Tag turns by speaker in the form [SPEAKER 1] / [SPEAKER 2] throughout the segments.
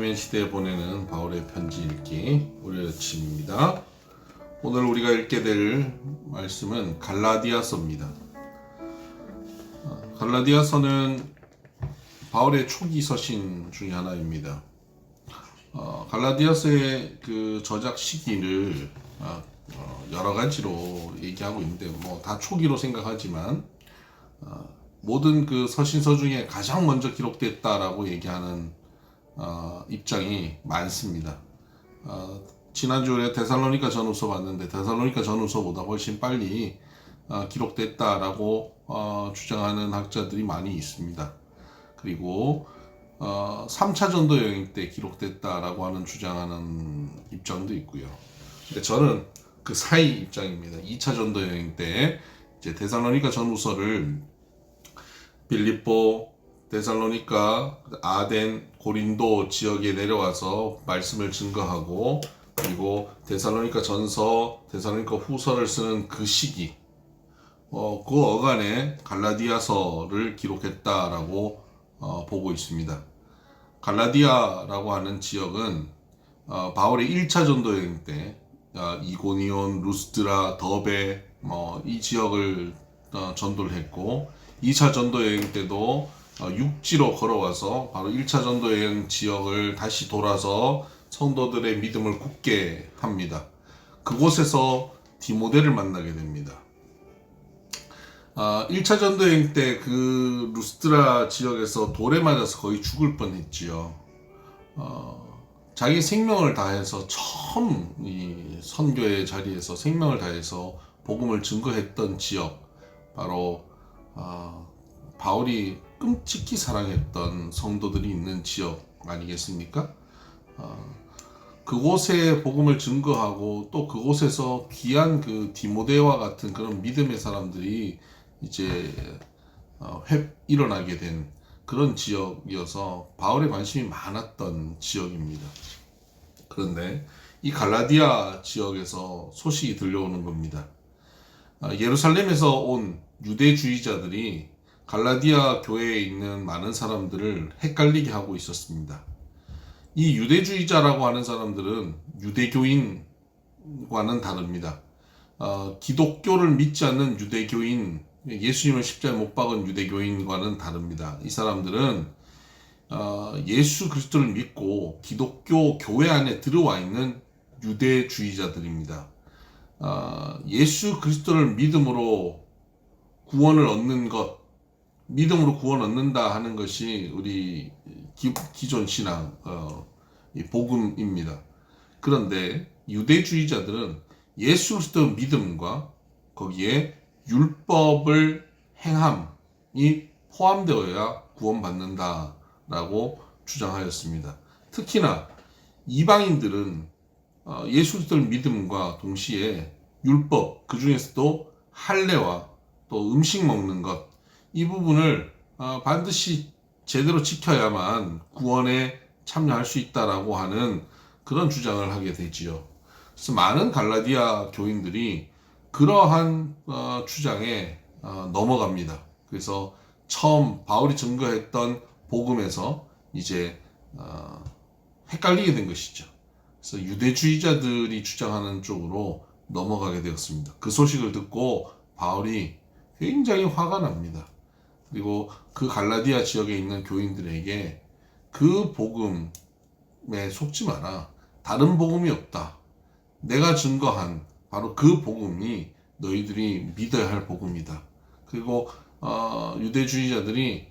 [SPEAKER 1] 애매한 시대에 보내는 바울의 편지 읽기 월요일 아침입니다. 오늘 우리가 읽게 될 말씀은 갈라디아서입니다. 갈라디아서는 바울의 초기 서신 중에 하나입니다. 갈라디아서의 그 저작 시기를 여러 가지로 얘기하고 있는데 다 초기로 생각하지만 모든 그 서신서 중에 가장 먼저 기록됐다라고 얘기하는 입장이 많습니다. 지난주에 데살로니가 전후서 봤는데 데살로니가 전후서보다 훨씬 빨리 기록됐다라고 주장하는 학자들이 많이 있습니다. 그리고 3차 전도 여행 때 기록됐다라고 하는 주장하는 입장도 있고요. 근데 저는 그 사이 입장입니다. 2차 전도 여행 때 이제 데살로니가 전후서를 빌립보, 데살로니가, 아덴, 고린도 지역에 내려와서 말씀을 증거하고 그리고 데살로니가 전서, 데살로니가 후서를 쓰는 그 시기 그 어간에 갈라디아서를 기록했다라고 보고 있습니다. 갈라디아라고 하는 지역은 바울의 1차 전도 여행 때 이고니온, 루스드라, 더베 이 지역을 전도를 했고 2차 전도 여행 때도 육지로 걸어와서 바로 1차 전도 여행 지역을 다시 돌아서 성도들의 믿음을 굳게 합니다. 그곳에서 디모데를 만나게 됩니다. 1차 전도 여행 때 그 루스드라 지역에서 돌에 맞아서 거의 죽을 뻔했지요. 자기 생명을 다해서 처음 이 선교의 자리에서 생명을 다해서 복음을 증거했던 지역, 바로 바울이 끔찍히 사랑했던 성도들이 있는 지역 아니겠습니까? 그곳에 복음을 증거하고 또 그곳에서 귀한 그 디모데와 같은 그런 믿음의 사람들이 이제 일어나게 된 그런 지역이어서 바울의 관심이 많았던 지역입니다. 그런데 이 갈라디아 지역에서 소식이 들려오는 겁니다. 예루살렘에서 온 유대주의자들이 갈라디아 교회에 있는 많은 사람들을 헷갈리게 하고 있었습니다. 이 유대주의자라고 하는 사람들은 유대교인과는 다릅니다. 기독교를 믿지 않는 유대교인, 예수님을 십자가에 못 박은 유대교인과는 다릅니다. 이 사람들은 예수 그리스도를 믿고 기독교 교회 안에 들어와 있는 유대주의자들입니다. 예수 그리스도를 믿음으로 구원을 얻는 것, 믿음으로 구원 얻는다 하는 것이 우리 기존 신앙, 복음입니다. 그런데 유대주의자들은 예수 그리스도 믿음과 거기에 율법을 행함이 포함되어야 구원받는다라고 주장하였습니다. 특히나 이방인들은 예수 그리스도를 믿음과 동시에 율법, 그 중에서도 할례와 또 음식 먹는 것, 이 부분을 반드시 제대로 지켜야만 구원에 참여할 수 있다라고 하는 그런 주장을 하게 되지요. 그래서 많은 갈라디아 교인들이 그러한 주장에 넘어갑니다. 그래서 처음 바울이 증거했던 복음에서 이제 헷갈리게 된 것이죠. 그래서 유대주의자들이 주장하는 쪽으로 넘어가게 되었습니다. 그 소식을 듣고 바울이 굉장히 화가 납니다. 그리고 그 갈라디아 지역에 있는 교인들에게 그 복음에 속지 마라. 다른 복음이 없다. 내가 증거한 바로 그 복음이 너희들이 믿어야 할 복음이다. 그리고 유대주의자들이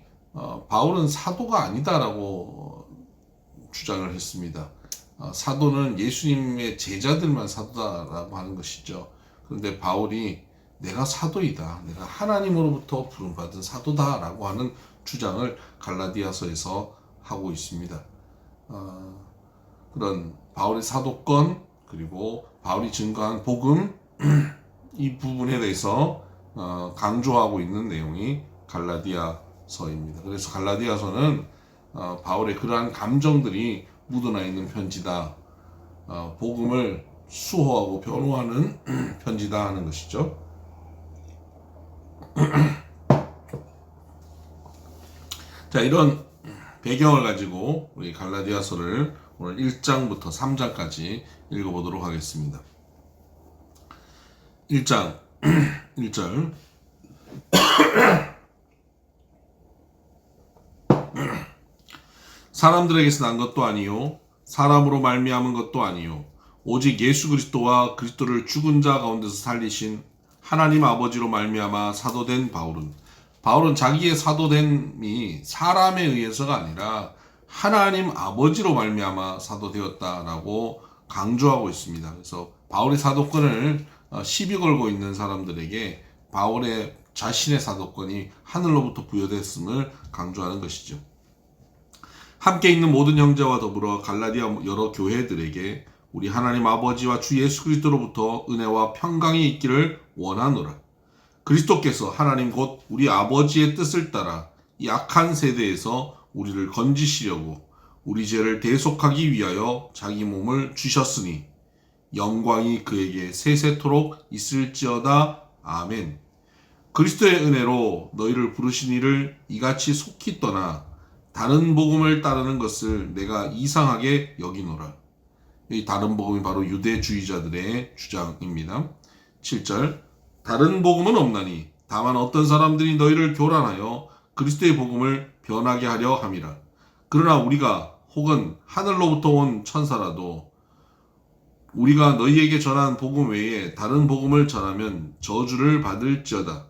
[SPEAKER 1] 바울은 사도가 아니다라고 주장을 했습니다. 사도는 예수님의 제자들만 사도다라고 하는 것이죠. 그런데 바울이 내가 사도이다. 내가 하나님으로부터 부름받은 사도다라고 하는 주장을 갈라디아서에서 하고 있습니다. 그런 바울의 사도권 그리고 바울이 증거한 복음 이 부분에 대해서 강조하고 있는 내용이 갈라디아서입니다. 그래서 갈라디아서는 바울의 그러한 감정들이 묻어나 있는 편지다. 복음을 수호하고 변호하는 편지다 하는 것이죠. 자, 이런 배경을 가지고 우리 갈라디아서를 오늘 1장부터 3장까지 읽어보도록 하겠습니다. 1장 1절 사람들에게서 난 것도 아니요 사람으로 말미암은 것도 아니요 오직 예수 그리스도와 그리스도를 죽은 자 가운데서 살리신 하나님 아버지로 말미암아 사도된 바울은 자기의 사도됨이 사람에 의해서가 아니라 하나님 아버지로 말미암아 사도되었다라고 강조하고 있습니다. 그래서 바울의 사도권을 시비 걸고 있는 사람들에게 바울의 자신의 사도권이 하늘로부터 부여됐음을 강조하는 것이죠. 함께 있는 모든 형제와 더불어 갈라디아 여러 교회들에게 우리 하나님 아버지와 주 예수 그리스도로부터 은혜와 평강이 있기를 원하노라. 그리스도께서 하나님 곧 우리 아버지의 뜻을 따라 이 악한 세대에서 우리를 건지시려고 우리 죄를 대속하기 위하여 자기 몸을 주셨으니 영광이 그에게 세세토록 있을지어다. 아멘. 그리스도의 은혜로 너희를 부르신 이를 이같이 속히 떠나 다른 복음을 따르는 것을 내가 이상하게 여기노라. 이 다른 복음이 바로 유대주의자들의 주장입니다. 7절 다른 복음은 없나니 다만 어떤 사람들이 너희를 교란하여 그리스도의 복음을 변하게 하려 함이라. 그러나 우리가 혹은 하늘로부터 온 천사라도 우리가 너희에게 전한 복음 외에 다른 복음을 전하면 저주를 받을지어다.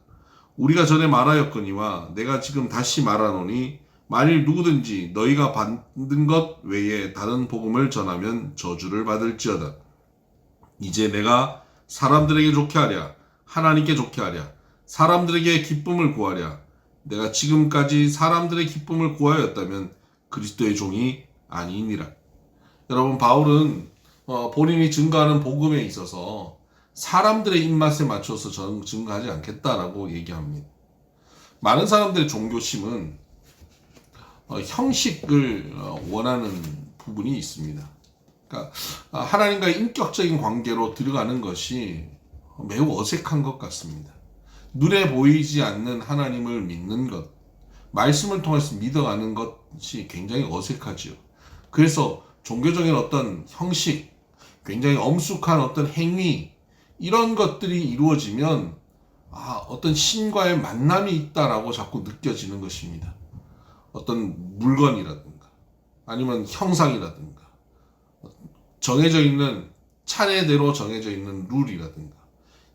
[SPEAKER 1] 우리가 전에 말하였거니와 내가 지금 다시 말하노니 만일 누구든지 너희가 받은 것 외에 다른 복음을 전하면 저주를 받을지어다. 이제 내가 사람들에게 좋게 하랴 하나님께 좋게 하랴 사람들에게 기쁨을 구하랴. 내가 지금까지 사람들의 기쁨을 구하였다면 그리스도의 종이 아니니라. 여러분, 바울은 본인이 증거하는 복음에 있어서 사람들의 입맛에 맞춰서 저는 증거하지 않겠다라고 얘기합니다. 많은 사람들의 종교심은 형식을 원하는 부분이 있습니다. 그러니까 하나님과의 인격적인 관계로 들어가는 것이 매우 어색한 것 같습니다. 눈에 보이지 않는 하나님을 믿는 것, 말씀을 통해서 믿어가는 것이 굉장히 어색하지요. 그래서 종교적인 어떤 형식, 굉장히 엄숙한 어떤 행위, 이런 것들이 이루어지면 어떤 신과의 만남이 있다라고 자꾸 느껴지는 것입니다. 어떤 물건이라든가 아니면 형상이라든가 정해져 있는 차례대로 정해져 있는 룰이라든가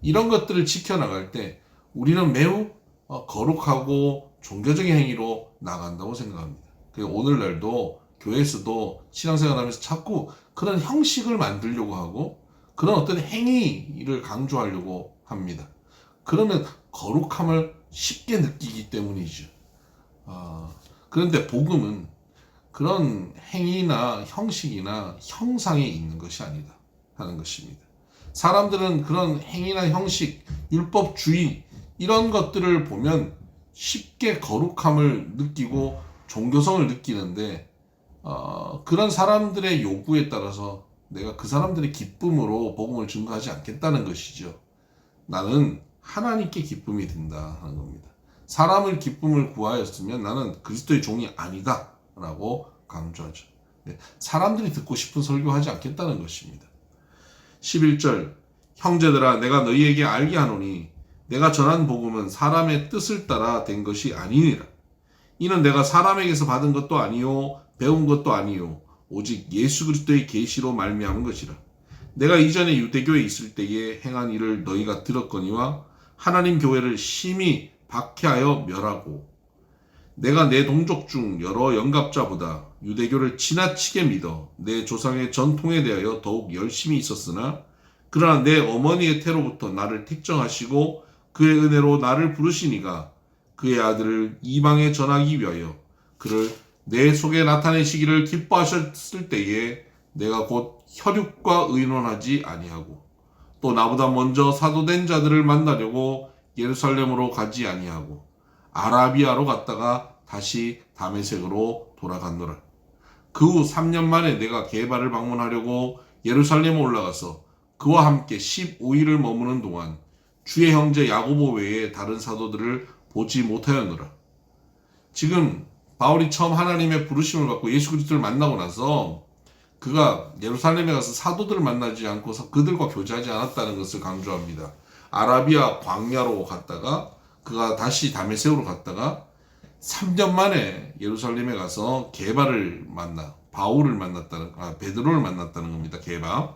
[SPEAKER 1] 이런 것들을 지켜나갈 때 우리는 매우 거룩하고 종교적인 행위로 나간다고 생각합니다. 오늘날도 교회에서도 신앙생활하면서 자꾸 그런 형식을 만들려고 하고 그런 어떤 행위를 강조하려고 합니다. 그러면 거룩함을 쉽게 느끼기 때문이죠. 그런데 복음은 그런 행위나 형식이나 형상에 있는 것이 아니다 하는 것입니다. 사람들은 그런 행위나 형식, 율법주의 이런 것들을 보면 쉽게 거룩함을 느끼고 종교성을 느끼는데 그런 사람들의 요구에 따라서 내가 그 사람들의 기쁨으로 복음을 증거하지 않겠다는 것이죠. 나는 하나님께 기쁨이 된다 하는 겁니다. 사람을 기쁨을 구하였으면 나는 그리스도의 종이 아니다 라고 강조하죠. 사람들이 듣고 싶은 설교하지 않겠다는 것입니다. 11절 형제들아 내가 너희에게 알게 하노니 내가 전한 복음은 사람의 뜻을 따라 된 것이 아니니라. 이는 내가 사람에게서 받은 것도 아니요 배운 것도 아니요 오직 예수 그리스도의 계시로 말미암은 것이라. 내가 이전에 유대교에 있을 때에 행한 일을 너희가 들었거니와 하나님 교회를 심히 박해하여 멸하고 내가 내 동족 중 여러 영갑자보다 유대교를 지나치게 믿어 내 조상의 전통에 대하여 더욱 열심히 있었으나 그러나 내 어머니의 태로부터 나를 택정하시고 그의 은혜로 나를 부르시니가 그의 아들을 이방에 전하기 위하여 그를 내 속에 나타내시기를 기뻐하셨을 때에 내가 곧 혈육과 의논하지 아니하고 또 나보다 먼저 사도된 자들을 만나려고 예루살렘으로 가지 아니하고 아라비아로 갔다가 다시 다메섹으로 돌아갔노라. 그 후 3년 만에 내가 게바를 방문하려고 예루살렘에 올라가서 그와 함께 15일을 머무는 동안 주의 형제 야고보 외에 다른 사도들을 보지 못하였노라. 지금 바울이 처음 하나님의 부르심을 받고 예수 그리스도를 만나고 나서 그가 예루살렘에 가서 사도들을 만나지 않고 그들과 교제하지 않았다는 것을 강조합니다. 아라비아 광야로 갔다가 그가 다시 다메섹으로 갔다가 3년 만에 예루살렘에 가서 바울을 만났다는, 베드로를 만났다는 겁니다. 게바.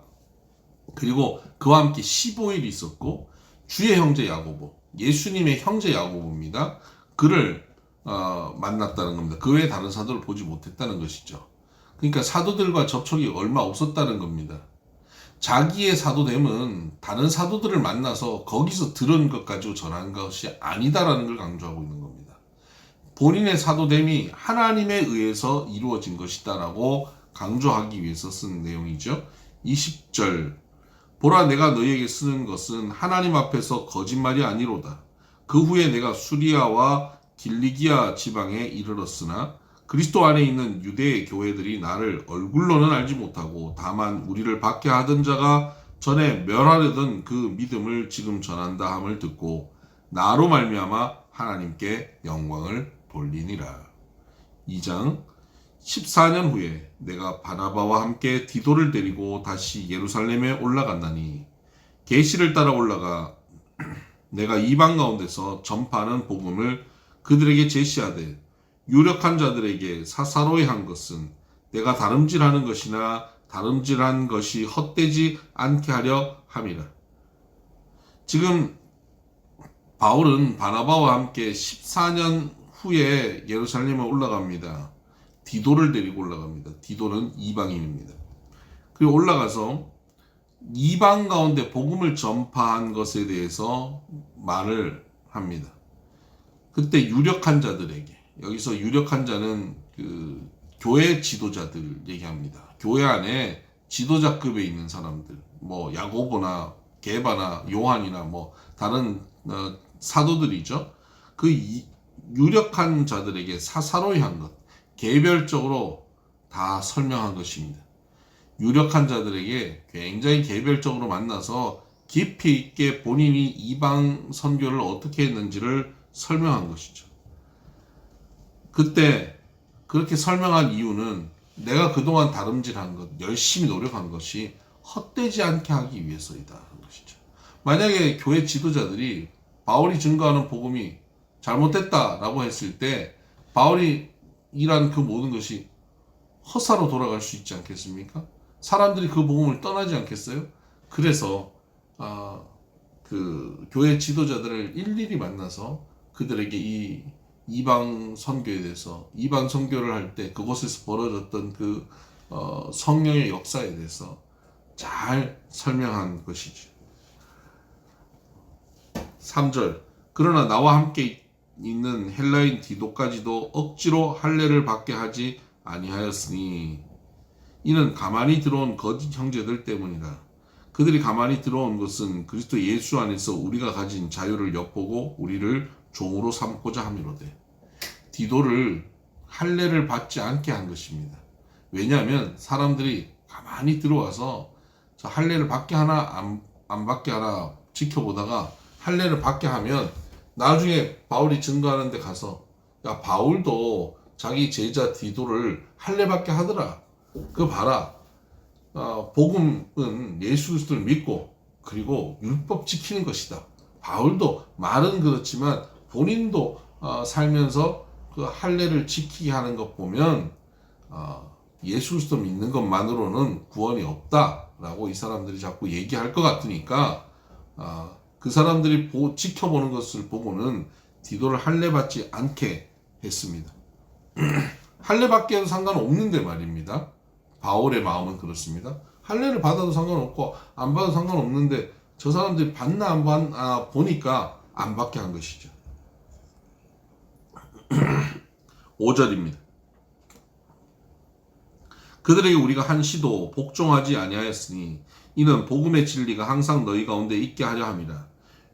[SPEAKER 1] 그리고 그와 함께 15일 있었고, 주의 형제 야고보, 예수님의 형제 야고보입니다. 그를 만났다는 겁니다. 그 외에 다른 사도를 보지 못했다는 것이죠. 그러니까 사도들과 접촉이 얼마 없었다는 겁니다. 자기의 사도됨은 다른 사도들을 만나서 거기서 들은 것 가지고 전한 것이 아니다라는 걸 강조하고 있는 겁니다. 본인의 사도됨이 하나님에 의해서 이루어진 것이다라고 강조하기 위해서 쓴 내용이죠. 20절 보라 내가 너희에게 쓰는 것은 하나님 앞에서 거짓말이 아니로다. 그 후에 내가 수리아와 길리기아 지방에 이르렀으나 그리스도 안에 있는 유대의 교회들이 나를 얼굴로는 알지 못하고 다만 우리를 박해하던 자가 전에 멸하려던 그 믿음을 지금 전한다 함을 듣고 나로 말미암아 하나님께 영광을 돌리니라. 2장 14년 후에 내가 바나바와 함께 디도를 데리고 다시 예루살렘에 올라갔나니 계시를 따라 올라가 내가 이방 가운데서 전파하는 복음을 그들에게 제시하되 유력한 자들에게 사사로이 한 것은 내가 다름질하는 것이나 다름질한 것이 헛되지 않게 하려 함이라. 지금 바울은 바나바와 함께 14년 후에 예루살렘에 올라갑니다. 디도를 데리고 올라갑니다. 디도는 이방인입니다. 그리고 올라가서 이방 가운데 복음을 전파한 것에 대해서 말을 합니다. 그때 유력한 자들에게, 여기서 유력한 자는 그 교회 지도자들 얘기합니다. 교회 안에 지도자급에 있는 사람들, 뭐 야고보나 게바나 요한이나 뭐 다른 사도들이죠. 그 유력한 자들에게 사사로이 한 것, 개별적으로 다 설명한 것입니다. 유력한 자들에게 굉장히 개별적으로 만나서 깊이 있게 본인이 이방 선교를 어떻게 했는지를 설명한 것이죠. 그때 그렇게 설명한 이유는 내가 그동안 다름질한 것, 열심히 노력한 것이 헛되지 않게 하기 위해서이다 하는 것이죠. 만약에 교회 지도자들이 바울이 증거하는 복음이 잘못됐다라고 했을 때 바울이 일한 그 모든 것이 헛사로 돌아갈 수 있지 않겠습니까? 사람들이 그 복음을 떠나지 않겠어요? 그래서 그 교회 지도자들을 일일이 만나서 그들에게 이 이방 선교에 대해서, 이방 선교를 할 때 그곳에서 벌어졌던 그 성령의 역사에 대해서 잘 설명한 것이죠. 3절 그러나 나와 함께 있는 헬라인 디도까지도 억지로 할례를 받게 하지 아니하였으니 이는 가만히 들어온 거짓 형제들 때문이라. 그들이 가만히 들어온 것은 그리스도 예수 안에서 우리가 가진 자유를 엿보고 우리를 종으로 삼고자 함이로되. 디도를 할례를 받지 않게 한 것입니다. 왜냐하면 사람들이 가만히 들어와서 저 할례를 받게 하나 안 받게 하나 지켜보다가 할례를 받게 하면 나중에 바울이 증거하는 데 가서 야 바울도 자기 제자 디도를 할례 받게 하더라. 그거 봐라. 복음은 예수 그리스도를 믿고 그리고 율법 지키는 것이다. 바울도 말은 그렇지만 본인도 살면서 그 할례를 지키게 하는 것 보면 예수 그리스도 믿는 것만으로는 구원이 없다라고 이 사람들이 자꾸 얘기할 것 같으니까 그 사람들이 지켜보는 것을 보고는 디도를 할례 받지 않게 했습니다. 할례 받게 해도 상관없는데 말입니다. 바울의 마음은 그렇습니다. 할례를 받아도 상관없고 안 받아도 상관없는데 저 사람들이 받나 안 받나 보니까 안 받게 한 것이죠. 5절입니다. 그들에게 우리가 한시도 복종하지 아니하였으니 이는 복음의 진리가 항상 너희 가운데 있게 하려 함이라.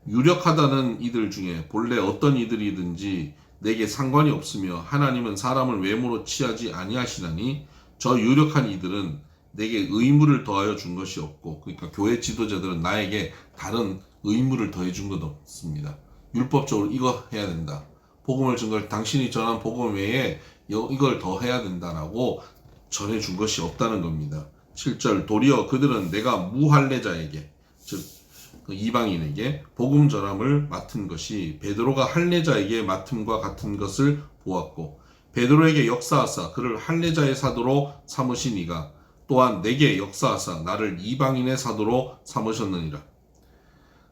[SPEAKER 1] 유력하다는 이들 중에 본래 어떤 이들이든지 내게 상관이 없으며 하나님은 사람을 외모로 취하지 아니하시나니 저 유력한 이들은 내게 의무를 더하여 준 것이 없고, 그러니까 교회 지도자들은 나에게 다른 의무를 더해 준 것 없습니다. 율법적으로 이거 해야 된다. 복음을 증거할 당신이 전한 복음 외에 이걸 더 해야 된다라고 전해 준 것이 없다는 겁니다. 7절 도리어 그들은 내가 무할례자에게 즉 그 이방인에게 복음 전함을 맡은 것이 베드로가 할례자에게 맡음과 같은 것을 보았고 베드로에게 역사하사 그를 할례자의 사도로 삼으시니가 또한 내게 역사하사 나를 이방인의 사도로 삼으셨느니라.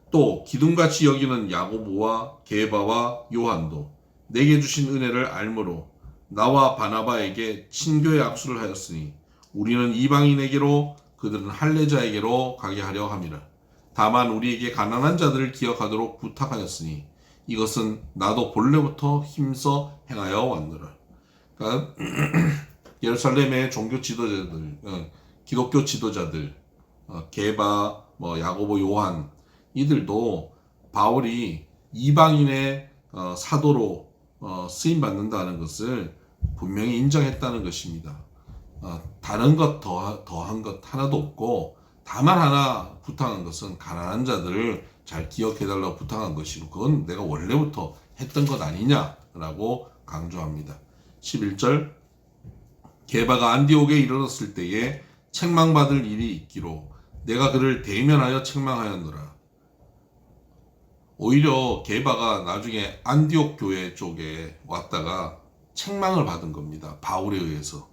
[SPEAKER 1] 또 기둥같이 여기는 야고보와 게바와 요한도 내게 주신 은혜를 알므로 나와 바나바에게 친교의 악수를 하였으니 우리는 이방인에게로 그들은 할례자에게로 가게 하려 함이라. 다만 우리에게 가난한 자들을 기억하도록 부탁하였으니 이것은 나도 본래부터 힘써 행하여 왔노라. 그러니까 예루살렘의 종교 지도자들, 기독교 지도자들, 게바, 야고보, 요한 이들도 바울이 이방인의 사도로 쓰임 받는다는 것을 분명히 인정했다는 것입니다. 다른 것 더한 것 하나도 없고 다만 하나 부탁한 것은 가난한 자들을 잘 기억해달라고 부탁한 것이고 그건 내가 원래부터 했던 것 아니냐라고 강조합니다. 11절 게바가 안디옥에 이르렀을 때에 책망받을 일이 있기로 내가 그를 대면하여 책망하였노라. 오히려 게바가 나중에 안디옥 교회 쪽에 왔다가 책망을 받은 겁니다. 바울에 의해서.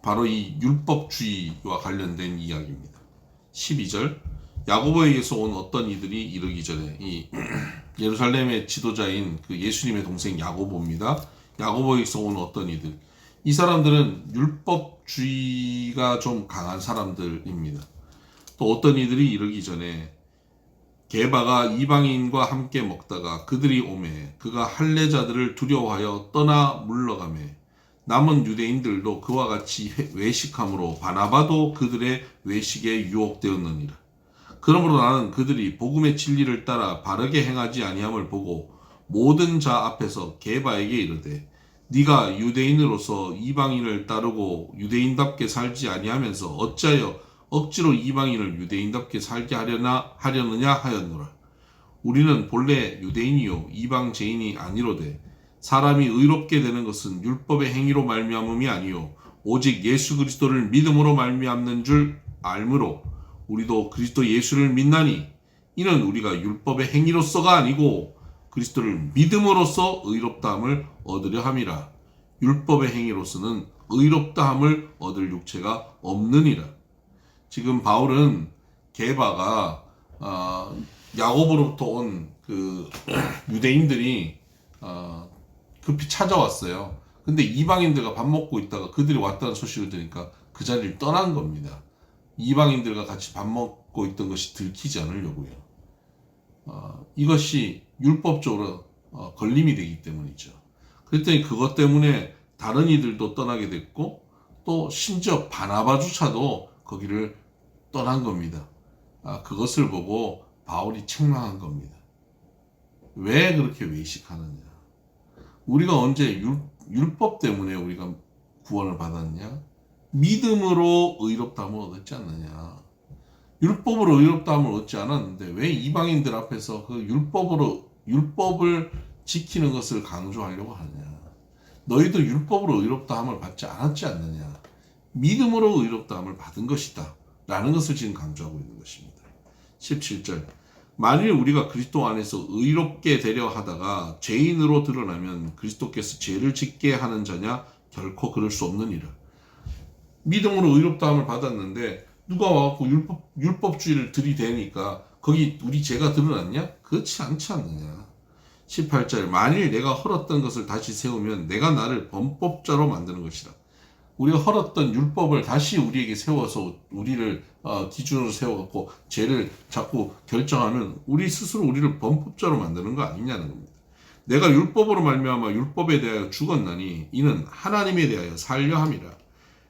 [SPEAKER 1] 바로 이 율법주의와 관련된 이야기입니다. 12절 야고보에게서 온 어떤 이들이 이르기 전에 이 예루살렘의 지도자인 그 예수님의 동생 야고보입니다. 야고보에게서 온 어떤 이들 이 사람들은 율법주의가 좀 강한 사람들입니다. 또 어떤 이들이 이르기 전에 게바가 이방인과 함께 먹다가 그들이 오매 그가 할례자들을 두려워하여 떠나 물러가매 남은 유대인들도 그와 같이 외식함으로 바나바도 그들의 외식에 유혹되었느니라. 그러므로 나는 그들이 복음의 진리를 따라 바르게 행하지 아니함을 보고 모든 자 앞에서 게바에게 이르되 네가 유대인으로서 이방인을 따르고 유대인답게 살지 아니하면서 어찌하여 억지로 이방인을 유대인답게 살게 하려느냐 하였노라. 우리는 본래 유대인이요 이방 죄인이 아니로되 사람이 의롭게 되는 것은 율법의 행위로 말미암음이 아니요 오직 예수 그리스도를 믿음으로 말미암는 줄 알므로 우리도 그리스도 예수를 믿나니 이는 우리가 율법의 행위로서가 아니고 그리스도를 믿음으로써 의롭다함을 얻으려 함이라. 율법의 행위로서는 의롭다함을 얻을 육체가 없느니라. 지금 바울은 게바가 야고보로부터 온 그 유대인들이 급히 찾아왔어요. 근데 이방인들과 밥 먹고 있다가 그들이 왔다는 소식을 들으니까 그 자리를 떠난 겁니다. 이방인들과 같이 밥 먹고 있던 것이 들키지 않으려고요. 이것이 율법적으로 걸림이 되기 때문이죠. 그랬더니 그것 때문에 다른 이들도 떠나게 됐고 또 심지어 바나바조차도 거기를 떠난 겁니다. 그것을 보고 바울이 책망한 겁니다. 왜 그렇게 외식하느냐? 우리가 언제 율법 때문에 우리가 구원을 받았냐? 믿음으로 의롭다함을 얻었지 않느냐? 율법으로 의롭다함을 얻지 않았는데 왜 이방인들 앞에서 그 율법을 지키는 것을 강조하려고 하느냐? 너희도 율법으로 의롭다함을 받지 않았지 않느냐? 믿음으로 의롭다함을 받은 것이다 라는 것을 지금 강조하고 있는 것입니다. 17절 만일 우리가 그리스도 안에서 의롭게 되려 하다가 죄인으로 드러나면 그리스도께서 죄를 짓게 하는 자냐? 결코 그럴 수 없느니라. 믿음으로 의롭다함을 받았는데 누가 와갖고 율법주의를 들이대니까 거기 우리 죄가 드러났냐? 그렇지 않지 않느냐. 18절 만일 내가 헐었던 것을 다시 세우면 내가 나를 범법자로 만드는 것이라. 우리가 헐었던 율법을 다시 우리에게 세워서 우리를 기준으로 세워갖고 죄를 자꾸 결정하면 우리 스스로 우리를 범법자로 만드는 거 아니냐는 겁니다. 내가 율법으로 말미암아 율법에 대하여 죽었나니 이는 하나님에 대하여 살려 함이라.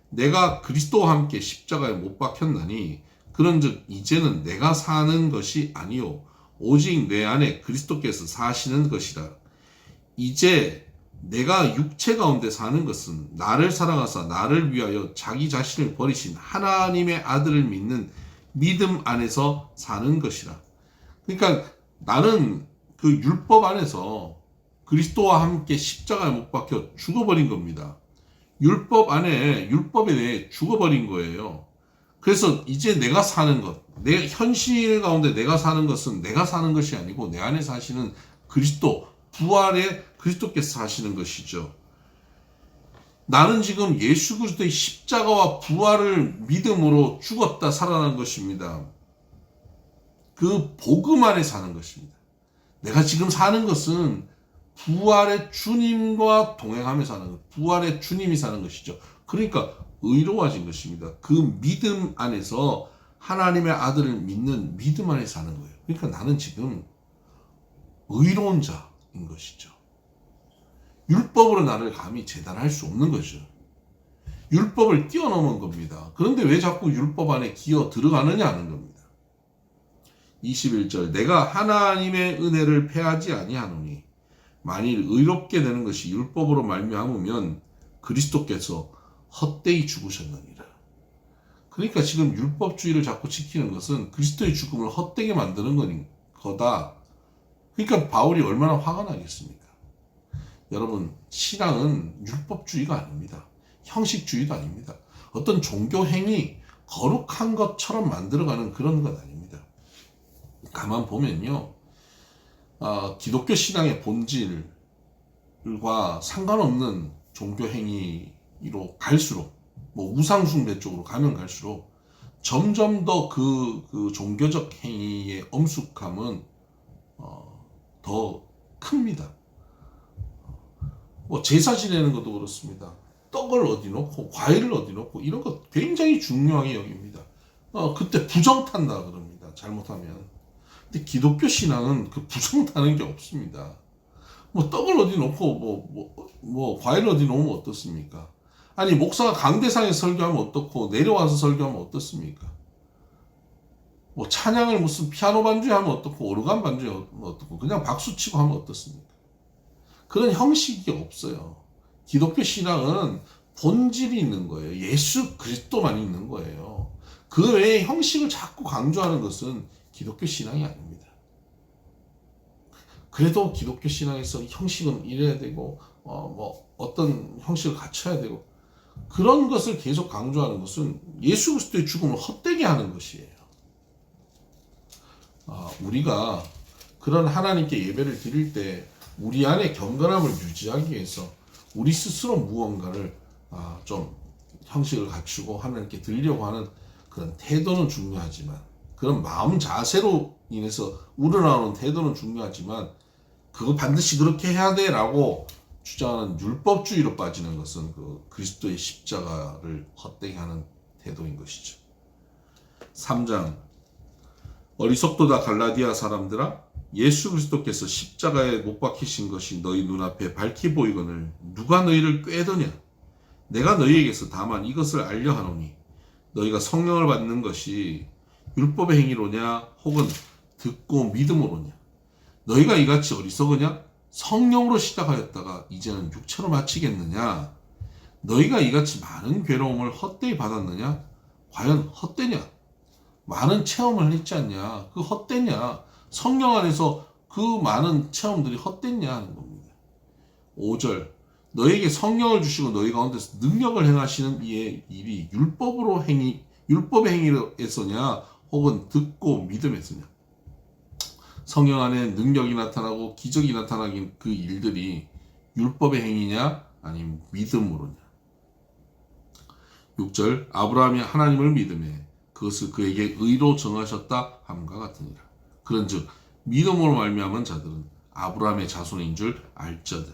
[SPEAKER 1] 내가 그리스도와 함께 십자가에 못 박혔나니 그런즉 이제는 내가 사는 것이 아니요 오직 내 안에 그리스도께서 사시는 것이라. 이제 내가 육체 가운데 사는 것은 나를 사랑하사 나를 위하여 자기 자신을 버리신 하나님의 아들을 믿는 믿음 안에서 사는 것이라. 그러니까 나는 그 율법 안에서 그리스도와 함께 십자가에 못 박혀 죽어버린 겁니다. 율법 안에 율법에 대해 죽어버린 거예요. 그래서 이제 내가 사는 것, 내 현실 가운데 내가 사는 것은 내가 사는 것이 아니고 내 안에 사시는 그리스도, 부활의 그리스도께서 사시는 것이죠. 나는 지금 예수 그리스도의 십자가와 부활을 믿음으로 죽었다 살아난 것입니다. 그 복음 안에 사는 것입니다. 내가 지금 사는 것은 부활의 주님과 동행하며 사는 것, 부활의 주님이 사는 것이죠. 그러니까 의로워진 것입니다. 그 믿음 안에서 하나님의 아들을 믿는 믿음 안에 사는 거예요. 그러니까 나는 지금 의로운 자인 것이죠. 율법으로 나를 감히 재단할 수 없는 거죠. 율법을 뛰어넘은 겁니다. 그런데 왜 자꾸 율법 안에 기어 들어가느냐 하는 겁니다. 21절 내가 하나님의 은혜를 패하지 아니하노니 만일 의롭게 되는 것이 율법으로 말미암으면 그리스도께서 헛되이 죽으셨느니라. 그러니까 지금 율법주의를 자꾸 지키는 것은 그리스도의 죽음을 헛되게 만드는 거다. 그러니까 바울이 얼마나 화가 나겠습니까? 여러분, 신앙은 율법주의가 아닙니다. 형식주의도 아닙니다. 어떤 종교 행위, 거룩한 것처럼 만들어가는 그런 것 아닙니다. 가만 보면요, 기독교 신앙의 본질과 상관없는 종교 행위로 갈수록, 우상 숭배 쪽으로 가면 갈수록 점점 더 그 종교적 행위의 엄숙함은 더 큽니다. 제사 지내는 것도 그렇습니다. 떡을 어디 놓고 과일을 어디 놓고 이런 것 굉장히 중요하게 여깁니다. 그때 부정 탄다 그럽니다. 잘못하면. 근데 기독교 신앙은 그 부정 타는 게 없습니다. 떡을 어디 놓고 과일을 어디 놓으면 어떻습니까? 아니 목사가 강대상에 설교하면 어떻고 내려와서 설교하면 어떻습니까? 찬양을 무슨 피아노 반주에 하면 어떻고 오르간 반주에 하면 어떻고 그냥 박수 치고 하면 어떻습니까? 그런 형식이 없어요. 기독교 신앙은 본질이 있는 거예요. 예수 그리스도만 있는 거예요. 그 외에 형식을 자꾸 강조하는 것은 기독교 신앙이 아닙니다. 그래도 기독교 신앙에서 형식은 이래야 되고 어떤 형식을 갖춰야 되고 그런 것을 계속 강조하는 것은 예수 그리스도의 죽음을 헛되게 하는 것이에요. 우리가 그런 하나님께 예배를 드릴 때 우리 안에 경건함을 유지하기 위해서 우리 스스로 무언가를 좀 형식을 갖추고 하나님께 드리려고 하는 그런 태도는 중요하지만 그런 마음 자세로 인해서 우러나오는 태도는 중요하지만 그거 반드시 그렇게 해야 돼 라고 주장하는 율법주의로 빠지는 것은 그 그리스도의 십자가를 헛되게 하는 태도인 것이죠. 3장 어리석도다 갈라디아 사람들아 예수 그리스도께서 십자가에 못 박히신 것이 너희 눈앞에 밝히 보이거늘 누가 너희를 꾀더냐 내가 너희에게서 다만 이것을 알려 하노니 너희가 성령을 받는 것이 율법의 행위로냐 혹은 듣고 믿음으로냐 너희가 이같이 어리석으냐 성령으로 시작하였다가 이제는 육체로 마치겠느냐 너희가 이같이 많은 괴로움을 헛되이 받았느냐 과연 헛되냐 많은 체험을 했지 않냐 그 헛되냐 성령 안에서 그 많은 체험들이 헛됐냐 하는 겁니다. 5절 너에게 성령을 주시고 너희 가운데서 능력을 행하시는 이의 일이 율법의 행위에서냐 혹은 듣고 믿음에서냐 성령 안에 능력이 나타나고 기적이 나타나긴 그 일들이 율법의 행위냐 아니면 믿음으로냐 6절 아브라함이 하나님을 믿음에 그것을 그에게 의로 정하셨다 함과 같으니라 그런즉 믿음으로 말미암은 자들은 아브라함의 자손인 줄 알저다.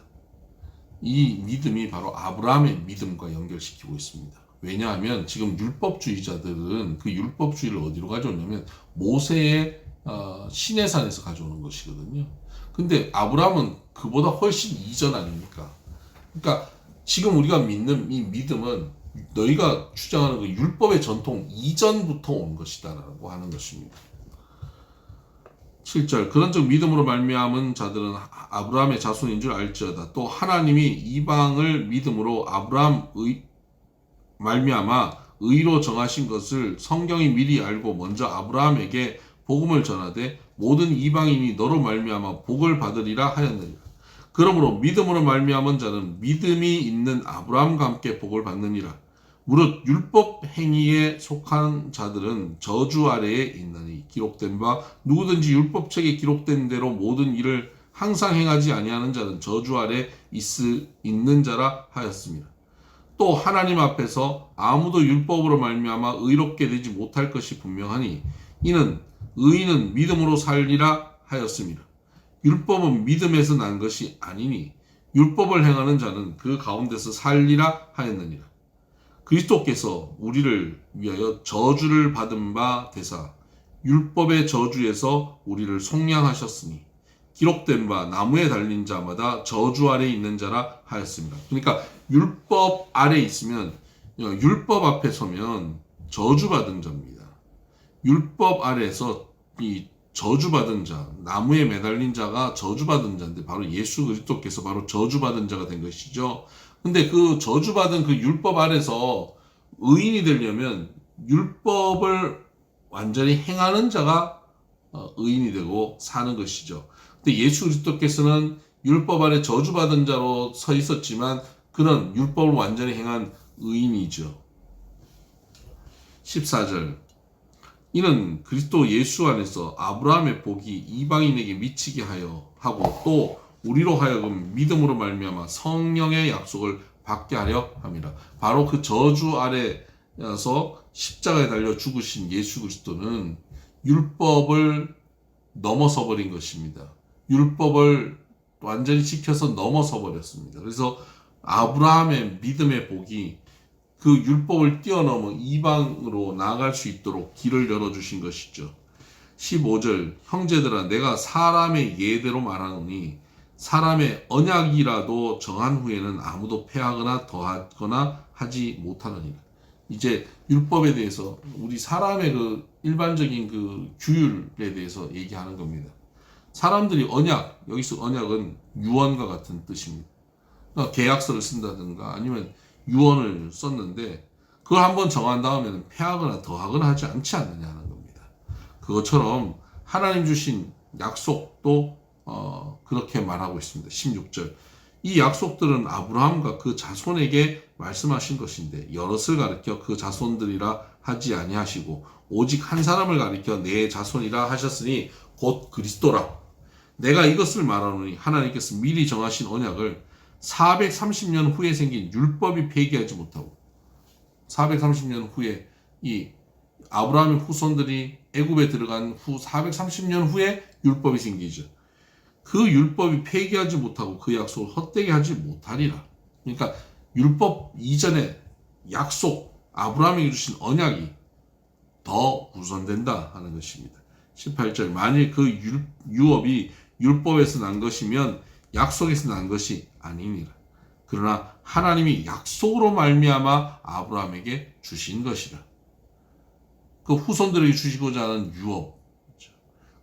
[SPEAKER 1] 이 믿음이 바로 아브라함의 믿음과 연결시키고 있습니다. 왜냐하면 지금 율법주의자들은 그 율법주의를 어디로 가져오냐면 모세의 시내산에서 가져오는 것이거든요. 근데 아브라함은 그보다 훨씬 이전 아닙니까? 그러니까 지금 우리가 믿는 이 믿음은 너희가 주장하는 그 율법의 전통 이전부터 온 것이다 라고 하는 것입니다. 7절 그런즉 믿음으로 말미암은 자들은 아브라함의 자손인 줄 알지어다. 또 하나님이 이방을 믿음으로 아브라함의 말미암아 의로 정하신 것을 성경이 미리 알고 먼저 아브라함에게 복음을 전하되 모든 이방인이 너로 말미암아 복을 받으리라 하였느니라. 그러므로 믿음으로 말미암은 자는 믿음이 있는 아브라함과 함께 복을 받느니라. 무릇 율법 행위에 속한 자들은 저주 아래에 있나니 기록된 바 누구든지 율법책에 기록된 대로 모든 일을 항상 행하지 아니하는 자는 저주 아래 있는 자라 하였습니다. 또 하나님 앞에서 아무도 율법으로 말미암아 의롭게 되지 못할 것이 분명하니 이는 의인은 믿음으로 살리라 하였습니다. 율법은 믿음에서 난 것이 아니니 율법을 행하는 자는 그 가운데서 살리라 하였느니라. 그리스도께서 우리를 위하여 저주를 받은 바 되사 율법의 저주에서 우리를 속량하셨으니 기록된 바 나무에 달린 자마다 저주 아래 있는 자라 하였습니다. 그러니까 율법 아래 있으면, 율법 앞에 서면 저주받은 자입니다. 율법 아래에서 이 저주받은 자, 나무에 매달린 자가 저주받은 자인데 바로 예수 그리스도께서 바로 저주받은 자가 된 것이죠. 근데 그 저주받은 그 율법 아래서 의인이 되려면 율법을 완전히 행하는 자가 의인이 되고 사는 것이죠. 근데 예수 그리스도께서는 율법 아래 저주받은 자로 서 있었지만 그는 율법을 완전히 행한 의인이죠. 14절 이는 그리스도 예수 안에서 아브라함의 복이 이방인에게 미치게 하여 하고 또 우리로 하여금 믿음으로 말미암아 성령의 약속을 받게 하려 함이라. 바로 그 저주 아래에서 십자가에 달려 죽으신 예수 그리스도는 율법을 넘어서 버린 것입니다. 율법을 완전히 지켜서 넘어서 버렸습니다. 그래서 아브라함의 믿음의 복이 그 율법을 뛰어넘어 이방으로 나아갈 수 있도록 길을 열어주신 것이죠. 15절 형제들아 내가 사람의 예대로 말하노니 사람의 언약이라도 정한 후에는 아무도 폐하거나 더하거나 하지 못하느니라. 이제 율법에 대해서 우리 사람의 그 일반적인 그 규율에 대해서 얘기하는 겁니다. 사람들이 언약, 여기서 언약은 유언과 같은 뜻입니다. 그러니까 계약서를 쓴다든가 아니면 유언을 썼는데 그걸 한번 정한 다음에는 폐하거나 더하거나 하지 않지 않느냐는 겁니다. 그것처럼 하나님 주신 약속도 그렇게 말하고 있습니다. 16절 이 약속들은 아브라함과 그 자손에게 말씀하신 것인데 여럿을 가리켜 그 자손들이라 하지 아니하시고 오직 한 사람을 가리켜 내 자손이라 하셨으니 곧 그리스도라. 내가 이것을 말하노니 하나님께서 미리 정하신 언약을 430년 후에 생긴 율법이 폐기하지 못하고 430년 후에 이 아브라함의 후손들이 애굽에 들어간 후 430년 후에 율법이 생기죠. 그 율법이 폐기하지 못하고 그 약속을 헛되게 하지 못하리라. 그러니까 율법 이전에 약속, 아브라함에게 주신 언약이 더 우선된다 하는 것입니다. 18절 만일 그 유업이 율법에서 난 것이면 약속에서 난 것이 아니니라. 그러나 하나님이 약속으로 말미암아 아브라함에게 주신 것이라. 그 후손들에게 주시고자 하는 유업,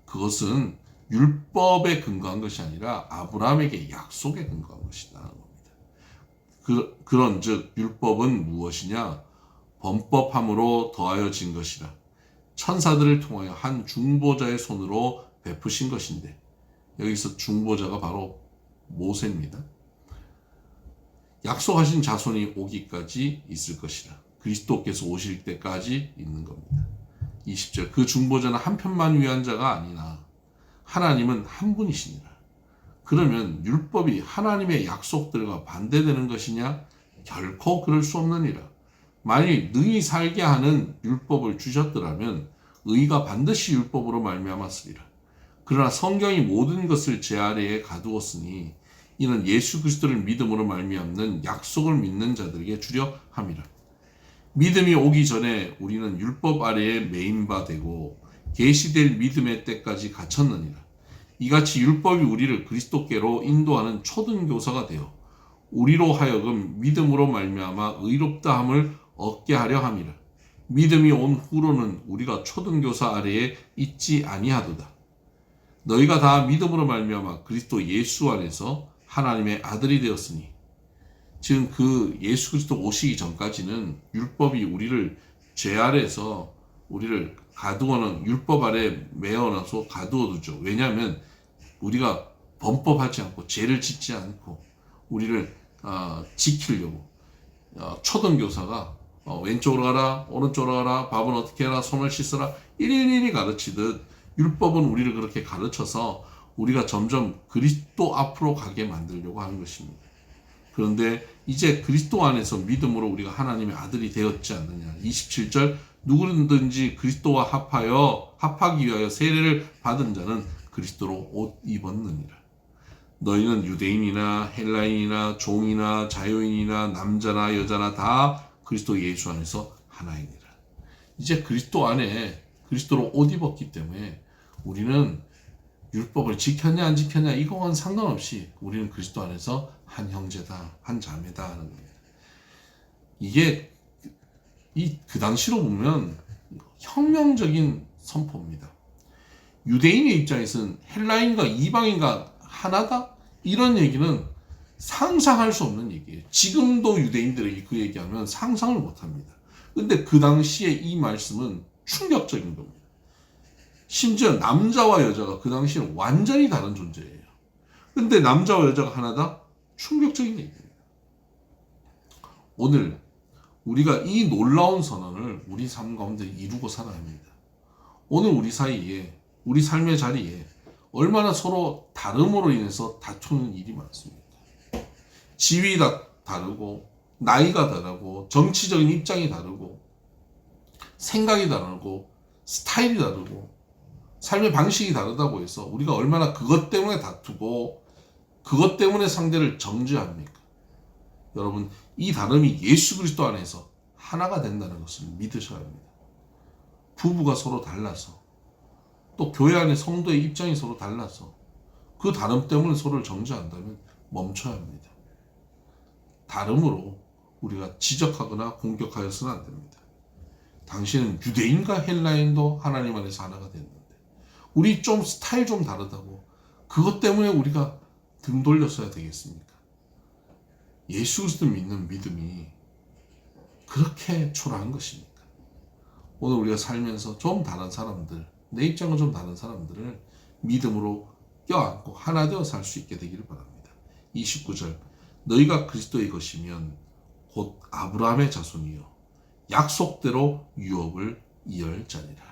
[SPEAKER 1] 그것은 율법에 근거한 것이 아니라 아브라함에게 약속에 근거한 것이다 하는 겁니다. 그런즉 율법은 무엇이냐? 범법함으로 더하여진 것이라. 천사들을 통하여 한 중보자의 손으로 베푸신 것인데 여기서 중보자가 바로 모세입니다. 약속하신 자손이 오기까지 있을 것이라. 그리스도께서 오실 때까지 있는 겁니다. 20절 그 중보자는 한 편만 위한 자가 아니나 하나님은 한 분이시니라. 그러면 율법이 하나님의 약속들과 반대되는 것이냐? 결코 그럴 수 없느니라. 만일 능히 살게 하는 율법을 주셨더라면 의가 반드시 율법으로 말미암았으리라. 그러나 성경이 모든 것을 제 아래에 가두었으니 이는 예수 그리스도를 믿음으로 말미암는 약속을 믿는 자들에게 주려 함이라. 믿음이 오기 전에 우리는 율법 아래에 매인 바 되고 계시될 믿음의 때까지 갇혔느니라. 이같이 율법이 우리를 그리스도께로 인도하는 초등교사가 되어 우리로 하여금 믿음으로 말미암아 의롭다함을 얻게 하려 함이라. 믿음이 온 후로는 우리가 초등교사 아래에 있지 아니하도다. 너희가 다 믿음으로 말미암아 그리스도 예수 안에서 하나님의 아들이 되었으니 지금 그 예수 그리스도 오시기 전까지는 율법이 우리를 죄 아래에서 우리를 가두어는 율법 아래 매어놔서 가두어 두죠. 왜냐하면 우리가 범법하지 않고 죄를 짓지 않고 우리를 지키려고 초등교사가 왼쪽으로 가라 오른쪽으로 가라 밥은 어떻게 해라 손을 씻어라 일일이 가르치듯 율법은 우리를 그렇게 가르쳐서 우리가 점점 그리스도 앞으로 가게 만들려고 하는 것입니다. 그런데 이제 그리스도 안에서 믿음으로 우리가 하나님의 아들이 되었지 않느냐. 27절 누구든지 그리스도와 합하기 위하여 세례를 받은 자는 그리스도로 옷 입었느니라. 너희는 유대인이나 헬라인이나 종이나 자유인이나 남자나 여자나 다 그리스도 예수 안에서 하나이니라. 이제 그리스도 안에 그리스도로 옷 입었기 때문에 우리는 율법을 지켰냐 안 지켰냐 이거와는 상관없이 우리는 그리스도 안에서 한 형제다 한 자매다 하는 겁니다. 이게 그 당시로 보면 혁명적인 선포입니다. 유대인의 입장에서는 헬라인과 이방인과 하나다? 이런 얘기는 상상할 수 없는 얘기예요. 지금도 유대인들에게 그 얘기하면 상상을 못합니다. 근데 그 당시에 이 말씀은 충격적인 겁니다. 심지어 남자와 여자가 그 당시에는 완전히 다른 존재예요. 근데 남자와 여자가 하나다? 충격적인 얘기입니다. 오늘 우리가 이 놀라운 선언을 우리 삶 가운데 이루고 살아야 합니다. 오늘 우리 사이에 우리 삶의 자리에 얼마나 서로 다름으로 인해서 다투는 일이 많습니다. 지위가 다르고 나이가 다르고 정치적인 입장이 다르고 생각이 다르고 스타일이 다르고 삶의 방식이 다르다고 해서 우리가 얼마나 그것 때문에 다투고 그것 때문에 상대를 정죄합니까? 여러분 이 다름이 예수 그리스도 안에서 하나가 된다는 것을 믿으셔야 합니다. 부부가 서로 달라서 또 교회 안에 성도의 입장이 서로 달라서 그 다름 때문에 서로를 정죄한다면 멈춰야 합니다. 다름으로 우리가 지적하거나 공격하여서는 안 됩니다. 당신은 유대인과 헬라인도 하나님 안에서 하나가 됐는데 우리 좀 스타일 좀 다르다고 그것 때문에 우리가 등 돌렸어야 되겠습니까? 예수 그리스도 믿는 믿음이 그렇게 초라한 것입니까? 오늘 우리가 살면서 좀 다른 사람들, 내 입장은 좀 다른 사람들을 믿음으로 껴안고 하나 되어 살 수 있게 되기를 바랍니다. 29절 너희가 그리스도의 것이면 곧 아브라함의 자손이요 약속대로 유업을 이을 자니라.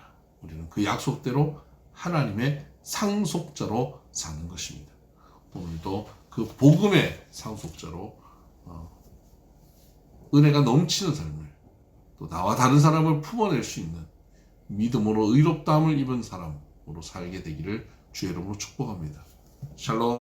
[SPEAKER 1] 우리는 그 약속대로 하나님의 상속자로 사는 것입니다. 오늘도 그 복음의 상속자로 은혜가 넘치는 삶을 또 나와 다른 사람을 품어낼 수 있는 믿음으로 의롭다함을 입은 사람으로 살게 되기를 주의 이름으로 축복합니다. 샬롬.